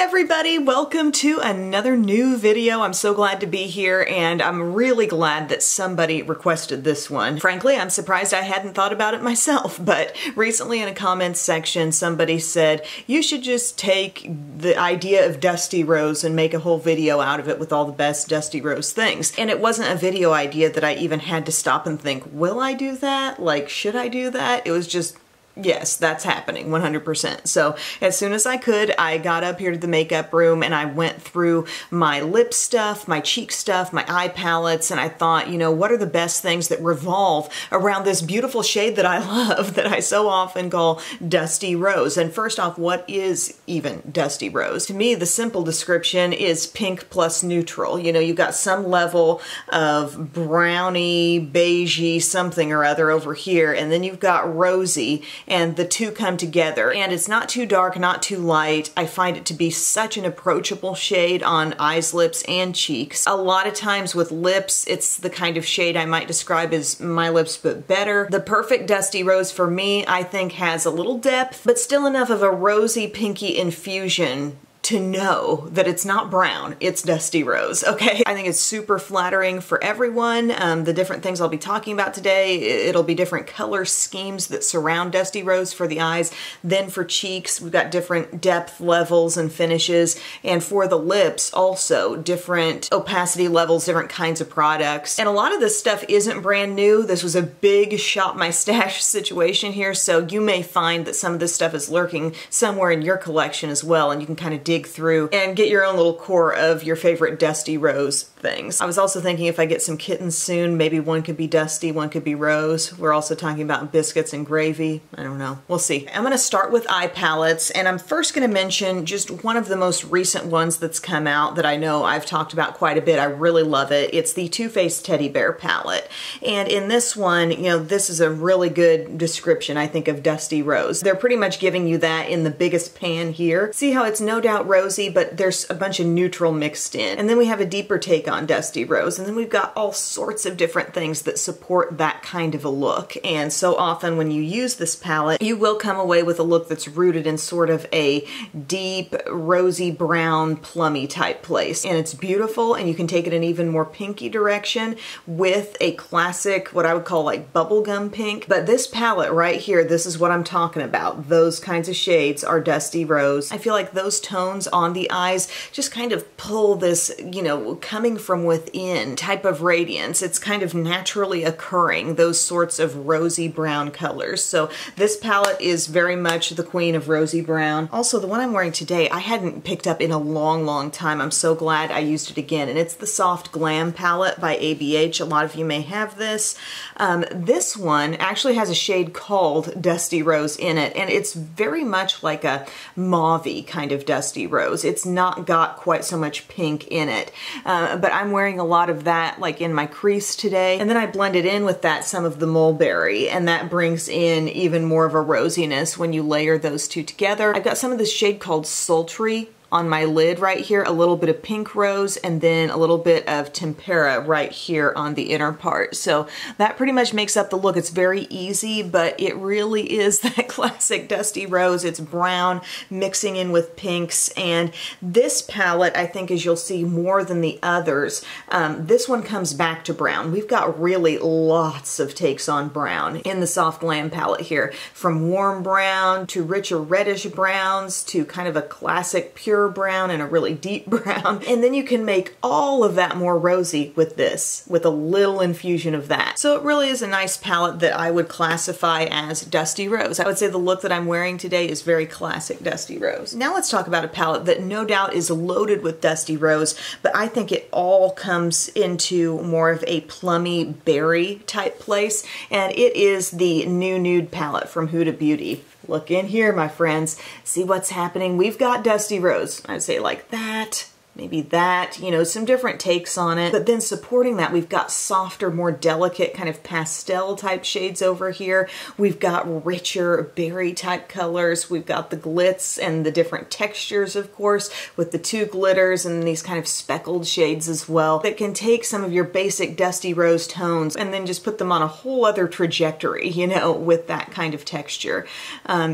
everybody, welcome to another new video. I'm so glad to be here, and I'm really glad that somebody requested this one. Frankly, I'm surprised I hadn't thought about it myself, but recently in a comments section somebody said you should just take the idea of Dusty Rose and make a whole video out of it with all the best Dusty Rose things. And it wasn't a video idea that I even had to stop and think, will I do that? Like, should I do that? It was just, yes, that's happening 100%. So as soon as I could, I got up here to the makeup room and I went through my lip stuff, my cheek stuff, my eye palettes, and I thought, you know, what are the best things that revolve around this beautiful shade that I love, that I so often call Dusty Rose. And first off, what is even Dusty Rose? To me, the simple description is pink plus neutral. You know, you've got some level of browny, beigey, something or other over here, and then you've got rosy, and the two come together. And it's not too dark, not too light. I find it to be such an approachable shade on eyes, lips, and cheeks. A lot of times with lips, it's the kind of shade I might describe as my lips but better. The perfect Dusty Rose for me, I think, has a little depth, but still enough of a rosy, pinky infusion to know that it's not brown, it's Dusty Rose, okay? I think it's super flattering for everyone. The different things I'll be talking about today, it'll be different color schemes that surround Dusty Rose for the eyes. Then for cheeks, we've got different depth levels and finishes. And for the lips, also different opacity levels, different kinds of products. And a lot of this stuff isn't brand new. This was a big shop my stash situation here, so you may find that some of this stuff is lurking somewhere in your collection as well, and you can kind of dig through and get your own little core of your favorite Dusty Rose things. I was also thinking if I get some kittens soon, maybe one could be Dusty, one could be Rose. We're also talking about biscuits and gravy. I don't know. We'll see. I'm going to start with eye palettes, and I'm first going to mention just one of the most recent ones that's come out that I know I've talked about quite a bit. I really love it. It's the Too Faced Teddy Bear palette. And in this one, you know, this is a really good description, I think, of Dusty Rose. They're pretty much giving you that in the biggest pan here. See how it's no doubt rosy, but there's a bunch of neutral mixed in. And then we have a deeper take on Dusty Rose, and then we've got all sorts of different things that support that kind of a look. And so often when you use this palette, you will come away with a look that's rooted in sort of a deep, rosy brown, plummy type place. And it's beautiful, and you can take it in even more pinky direction with a classic, what I would call like bubblegum pink. But this palette right here, this is what I'm talking about. Those kinds of shades are Dusty Rose. I feel like those tones on the eyes just kind of pull this, you know, coming from within type of radiance. It's kind of naturally occurring, those sorts of rosy brown colors. So this palette is very much the queen of rosy brown. Also, the one I'm wearing today, I hadn't picked up in a long time. I'm so glad I used it again, and it's the Soft Glam palette by ABH. A lot of you may have this. This one actually has a shade called Dusty Rose in it, and it's very much like a mauve-y kind of Dusty Rose. It's not got quite so much pink in it, but I'm wearing a lot of that like in my crease today, and then I blended in with that some of the mulberry, and that brings in even more of a rosiness when you layer those two together. I've got some of this shade called Sultry on my lid right here, a little bit of pink rose, and then a little bit of tempera right here on the inner part. So that pretty much makes up the look. It's very easy, but it really is that classic Dusty Rose. It's brown mixing in with pinks, and this palette, I think, as you'll see more than the others, this one comes back to brown. We've got really lots of takes on brown in the Soft Glam palette here, from warm brown to richer reddish browns to kind of a classic pure brown and a really deep brown. And then you can make all of that more rosy with this, with a little infusion of that. So it really is a nice palette that I would classify as Dusty Rose. I would say the look that I'm wearing today is very classic Dusty Rose. Now let's talk about a palette that no doubt is loaded with Dusty Rose, but I think it all comes into more of a plummy berry type place, and it is the New Nude palette from Huda Beauty. Look in here, my friends. See what's happening? We've got Dusty Rose. I'd say like that, maybe that, you know, some different takes on it. But then supporting that, we've got softer, more delicate kind of pastel type shades over here. We've got richer berry type colors. We've got the glitz and the different textures, of course, with the two glitters and these kind of speckled shades as well that can take some of your basic dusty rose tones and then just put them on a whole other trajectory, you know, with that kind of texture.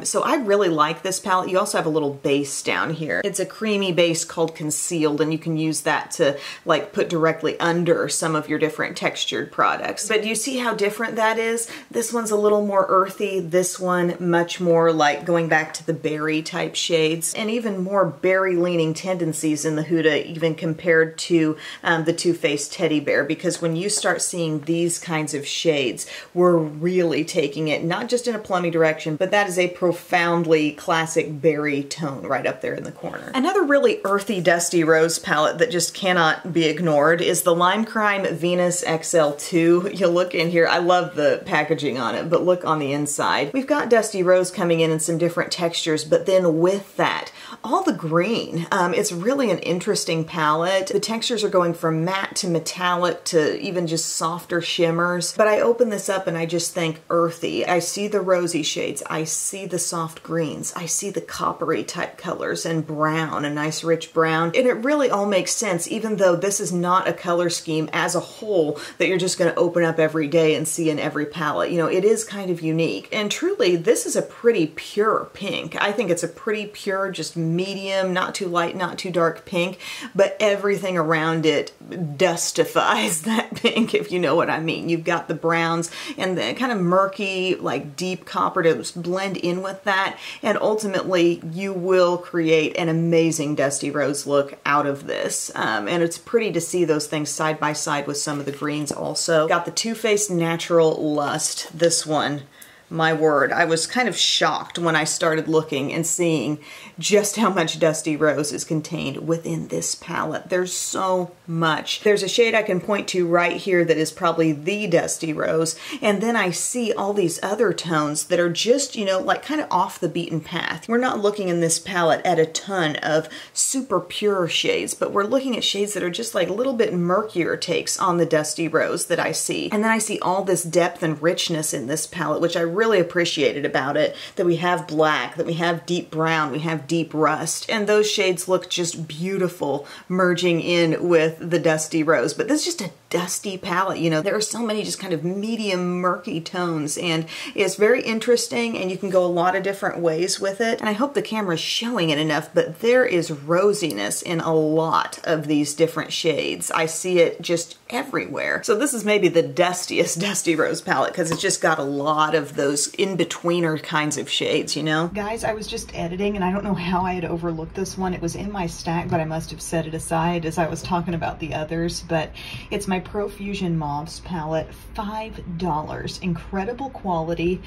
So I really like this palette. You also have a little base down here. It's a creamy base called Concealed, and you can use that to like put directly under some of your different textured products. But do you see how different that is? This one's a little more earthy. This one much more like going back to the berry type shades, and even more berry leaning tendencies in the Huda even compared to the Too Faced Teddy Bear, because when you start seeing these kinds of shades, we're really taking it not just in a plummy direction, but that is a profoundly classic berry tone right up there in the corner. Another really earthy dusty rose palette that just cannot be ignored is the Lime Crime Venus XL2. You'll look in here, I love the packaging on it, but look on the inside. We've got dusty rose coming in some different textures, but then with that, all the green. It's really an interesting palette. The textures are going from matte to metallic to even just softer shimmers. But I open this up and I just think earthy. I see the rosy shades. I see the soft greens. I see the coppery type colors and brown, a nice rich brown. And it really all makes sense, even though this is not a color scheme as a whole that you're just going to open up every day and see in every palette. You know, it is kind of unique. And truly, this is a pretty pure pink. I think it's a pretty pure, just medium, not too light, not too dark pink, but everything around it dustifies that pink, if you know what I mean. You've got the browns and the kind of murky, like deep copper to blend in with that, and ultimately you will create an amazing dusty rose look out of this. And it's pretty to see those things side by side with some of the greens also. Got the Too Faced Natural Lust, this one. My word, I was kind of shocked when I started looking and seeing just how much dusty rose is contained within this palette. There's so much. There's a shade I can point to right here that is probably the dusty rose, and then I see all these other tones that are just, you know, like kind of off the beaten path. We're not looking in this palette at a ton of super pure shades, but we're looking at shades that are just like a little bit murkier takes on the dusty rose that I see. And then I see all this depth and richness in this palette, which I really appreciated about it, that we have black, that we have deep brown, we have deep rust, and those shades look just beautiful merging in with the dusty rose. But this is just a dusty palette, you know. There are so many just kind of medium murky tones, and it's very interesting, and you can go a lot of different ways with it. And I hope the camera's showing it enough, but there is rosiness in a lot of these different shades. I see it just everywhere. So this is maybe the dustiest dusty rose palette because it's just got a lot of those in-betweener kinds of shades, you know? Guys, I was just editing and I don't know how I had overlooked this one. It was in my stack, but I must have set it aside as I was talking about the others. But it's my Profusion Mauves palette, $5. Incredible quality.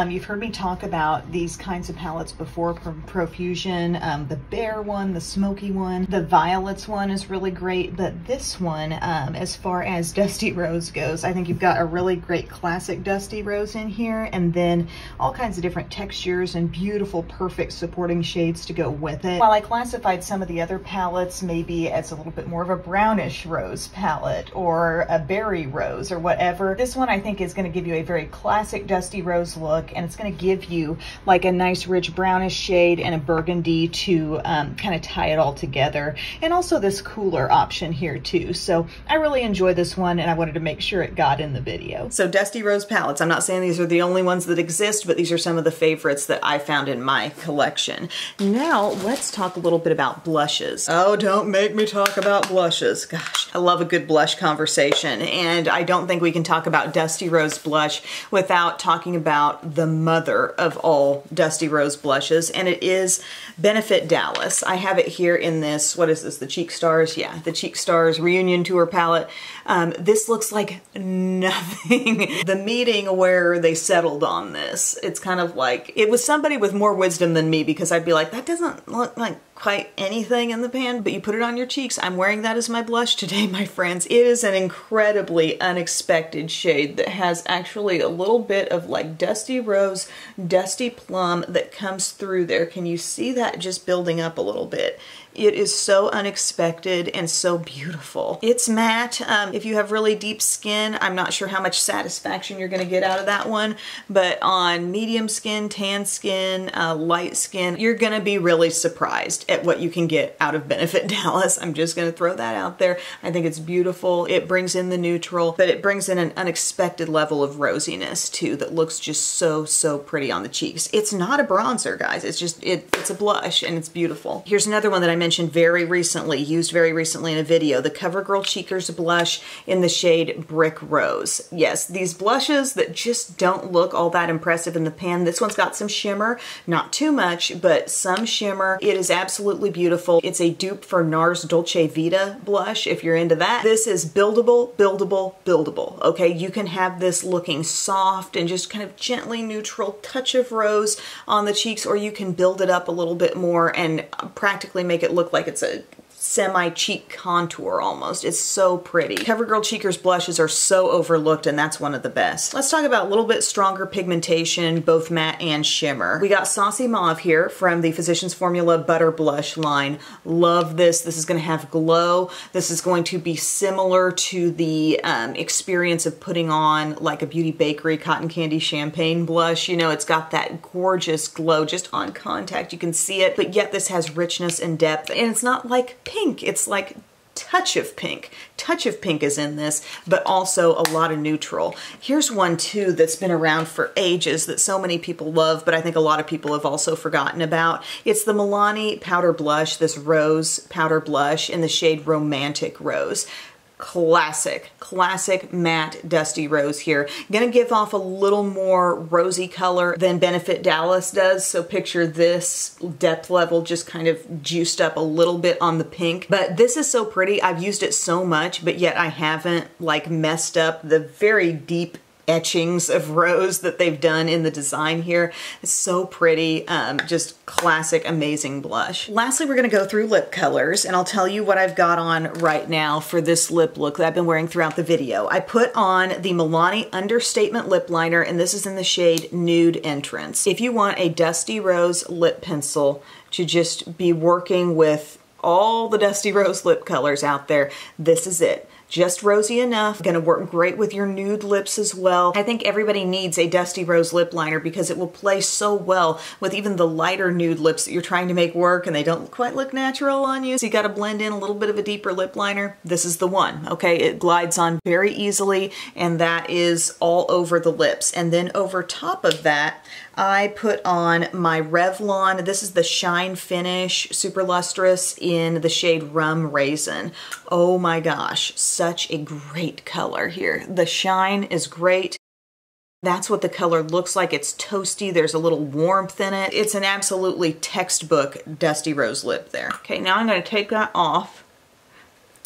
You've heard me talk about these kinds of palettes before from Profusion. The Bear one, the Smoky one, the Violets one is really great, but this one, as far as dusty rose goes, I think you've got a really great classic dusty rose in here, and then all kinds of different textures and beautiful, perfect supporting shades to go with it. While I classified some of the other palettes maybe as a little bit more of a brownish rose palette or a berry rose or whatever, this one I think is going to give you a very classic dusty rose look, and it's going to give you like a nice rich brownish shade and a burgundy to kind of tie it all together, and also this cooler option here too. So I really enjoy this one, and I wanted to make sure it got in the video. So dusty rose palettes, I'm not saying these are the only ones that exist, but these are some of the favorites that I found in my collection. Now let's talk a little bit about blushes. Oh, don't make me talk about blushes. Gosh, I love a good blush conversation, and I don't think we can talk about dusty rose blush without talking about the mother of all dusty rose blushes, and it is Benefit Dallas. I have it here in this, what is this, the Cheek Stars? Yeah, the Cheek Stars Reunion Tour palette. This looks like nothing. The meeting where they settled on this, it's kind of like, it was somebody with more wisdom than me, because I'd be like, that doesn't look like quite anything in the pan, but you put it on your cheeks. I'm wearing that as my blush today, my friends. It is an incredibly unexpected shade that has actually a little bit of like dusty rose, dusty plum that comes through there. Can you see that just building up a little bit? It is so unexpected and so beautiful. It's matte. If you have really deep skin, I'm not sure how much satisfaction you're gonna get out of that one, but on medium skin, tan skin, light skin, you're gonna be really surprised at what you can get out of Benefit Dallas. I'm just gonna throw that out there. I think it's beautiful. It brings in the neutral, but it brings in an unexpected level of rosiness too that looks just so, so pretty on the cheeks. It's not a bronzer, guys. It's just, it's a blush and it's beautiful. Here's another one that I mentioned very recently, used very recently in a video, the CoverGirl Cheekers blush in the shade Brick Rose. Yes, these blushes that just don't look all that impressive in the pan. This one's got some shimmer, not too much, but some shimmer. It is absolutely beautiful. It's a dupe for NARS Dolce Vita blush, if you're into that. This is buildable, buildable, buildable, okay? You can have this looking soft and just kind of gently neutral, touch of rose on the cheeks, or you can build it up a little bit more and practically make it look like it's a semi-cheek contour almost. It's so pretty. CoverGirl Cheekers blushes are so overlooked, and that's one of the best. Let's talk about a little bit stronger pigmentation, both matte and shimmer. We got Saucy Mauve here from the Physicians Formula Butter Blush line. Love this. This is going to have glow. This is going to be similar to the experience of putting on like a Beauty Bakery Cotton Candy Champagne blush. You know, it's got that gorgeous glow just on contact. You can see it, but yet this has richness and depth, and it's not like pink. It's like touch of pink. Touch of pink is in this, but also a lot of neutral. Here's one too that's been around for ages that so many people love, but I think a lot of people have also forgotten about. It's the Milani powder blush, this rose powder blush in the shade Romantic Rose. Classic, classic matte dusty rose here. Gonna give off a little more rosy color than Benefit Dallas does, so picture this depth level just kind of juiced up a little bit on the pink. But this is so pretty. I've used it so much, but yet I haven't like messed up the very deep etchings of rose that they've done in the design here. It's so pretty, just classic, amazing blush. Lastly, we're gonna go through lip colors, and I'll tell you what I've got on right now for this lip look that I've been wearing throughout the video. I put on the Milani Understatement Lip Liner, and this is in the shade Nude Entrance. If you want a dusty rose lip pencil to just be working with all the dusty rose lip colors out there, this is it. Just rosy enough, gonna work great with your nude lips as well. I think everybody needs a dusty rose lip liner because it will play so well with even the lighter nude lips that you're trying to make work and they don't quite look natural on you. So you gotta blend in a little bit of a deeper lip liner. This is the one, okay? It glides on very easily, and that is all over the lips. And then over top of that, I put on my Revlon. This is the Shine Finish Super Lustrous in the shade Rum Raisin. Oh my gosh, such a great color here. The shine is great. That's what the color looks like. It's toasty. There's a little warmth in it. It's an absolutely textbook dusty rose lip there. Okay, now I'm going to take that off.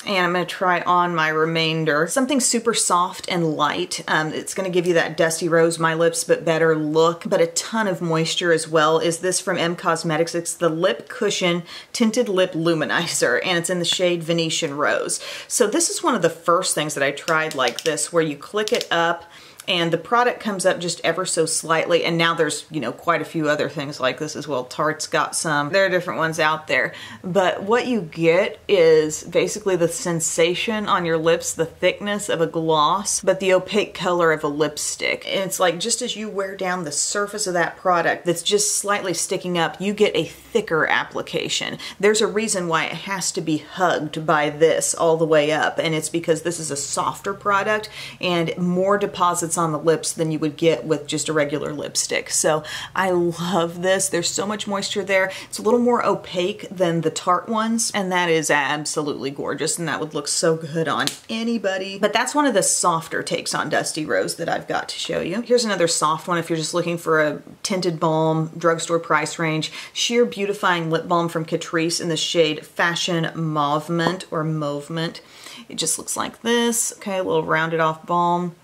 And I'm going to try on my remainder. Something super soft and light. It's going to give you that dusty rose, my lips, but better look, but a ton of moisture as well. Is this from M Cosmetics? It's the Lip Cushion Tinted Lip Luminizer, and it's in the shade Venetian Rose. So this is one of the first things that I tried like this, where you click it up, and the product comes up just ever so slightly, and now there's, you know, quite a few other things like this as well. Tarte's got some. There are different ones out there. But what you get is basically the sensation on your lips, the thickness of a gloss, but the opaque color of a lipstick. And it's like just as you wear down the surface of that product that's just slightly sticking up, you get a thicker application. There's a reason why it has to be hugged by this all the way up, and it's because this is a softer product and more deposits on the lips than you would get with just a regular lipstick. So I love this. There's so much moisture there. It's a little more opaque than the Tarte ones, and that is absolutely gorgeous, and that would look so good on anybody. But that's one of the softer takes on Dusty Rose that I've got to show you. Here's another soft one if you're just looking for a tinted balm, drugstore price range. Sheer Beautifying Lip Balm from Catrice in the shade Fashion Mauve-Ment or Mauve-Ment. It just looks like this. Okay, a little rounded off balm.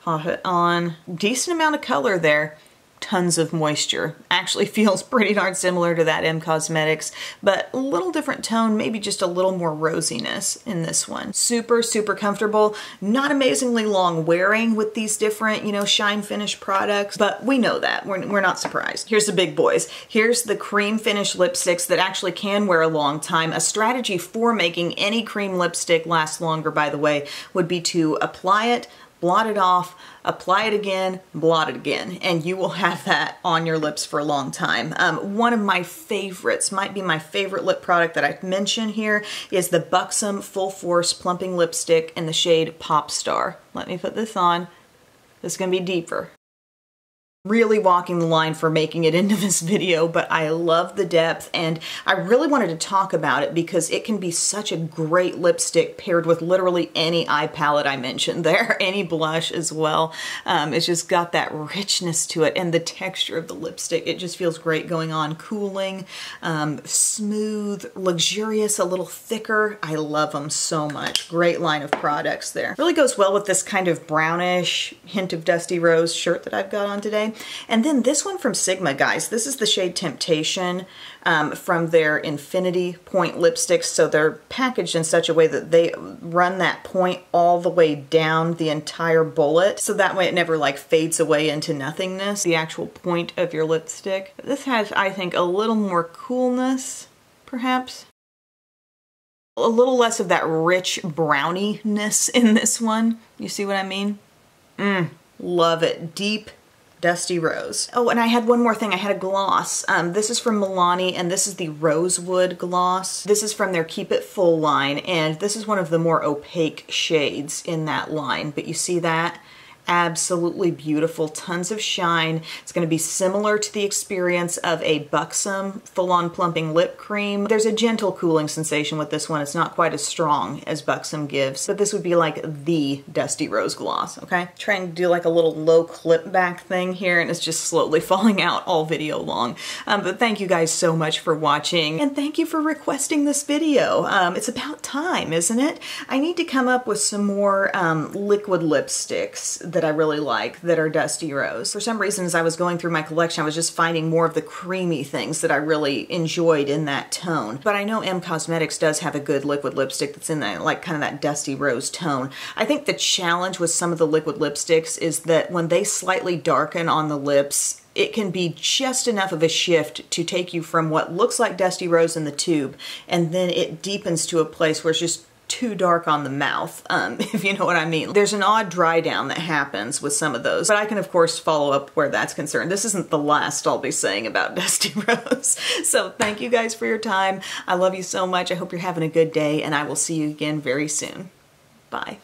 Pop it on. Decent amount of color there. tons of moisture. Actually feels pretty darn similar to that M Cosmetics, but a little different tone, maybe just a little more rosiness in this one. Super, super comfortable. Not amazingly long wearing with these different, you know, shine finish products, but we know that. We're not surprised. Here's the big boys. Here's the cream finish lipsticks that actually can wear a long time. A strategy for making any cream lipstick last longer, by the way, would be to apply it, blot it off, apply it again, blot it again, and you will have that on your lips for a long time. One of my favorites, might be my favorite lip product that I've mentioned here, is the Buxom Full Force Plumping Lipstick in the shade Pop Star. Let me put this on. This is gonna be deeper. Really walking the line for making it into this video, but I love the depth, and I really wanted to talk about it because it can be such a great lipstick paired with literally any eye palette I mentioned there, any blush as well. It's just got that richness to it, and the texture of the lipstick, it just feels great going on. Cooling, smooth, luxurious, a little thicker. I love them so much. Great line of products there. Really goes well with this kind of brownish hint of dusty rose shirt that I've got on today. And then this one from Sigma, guys. This is the shade Temptation from their Infinity Point lipsticks. So they're packaged in such a way that they run that point all the way down the entire bullet. So that way it never like fades away into nothingness, the actual point of your lipstick. This has, I think, a little more coolness, perhaps. A little less of that rich browniness in this one. You see what I mean? Love it. Deep, dusty rose. Oh, and I had one more thing. I had a gloss. This is from Milani, and this is the Rosewood gloss. This is from their Keep It Full line, and this is one of the more opaque shades in that line. But you see that? Absolutely beautiful, tons of shine. It's going to be similar to the experience of a Buxom full-on plumping lip cream. There's a gentle cooling sensation with this one. It's not quite as strong as Buxom gives, but this would be like the Dusty Rose gloss, okay? Trying to do like a little low clip back thing here, and it's just slowly falling out all video long. But thank you guys so much for watching, and thank you for requesting this video. It's about time, isn't it? I need to come up with some more liquid lipsticks that I really like that are Dusty Rose. For some reason, as I was going through my collection, I was just finding more of the creamy things that I really enjoyed in that tone. But I know M Cosmetics does have a good liquid lipstick that's in that, like, kind of that Dusty Rose tone. I think the challenge with some of the liquid lipsticks is that when they slightly darken on the lips, it can be just enough of a shift to take you from what looks like Dusty Rose in the tube, and then it deepens to a place where it's just too dark on the mouth, if you know what I mean. There's an odd dry down that happens with some of those, but I can of course follow up where that's concerned. This isn't the last I'll be saying about Dusty Rose. So thank you guys for your time. I love you so much. I hope you're having a good day, and I will see you again very soon. Bye.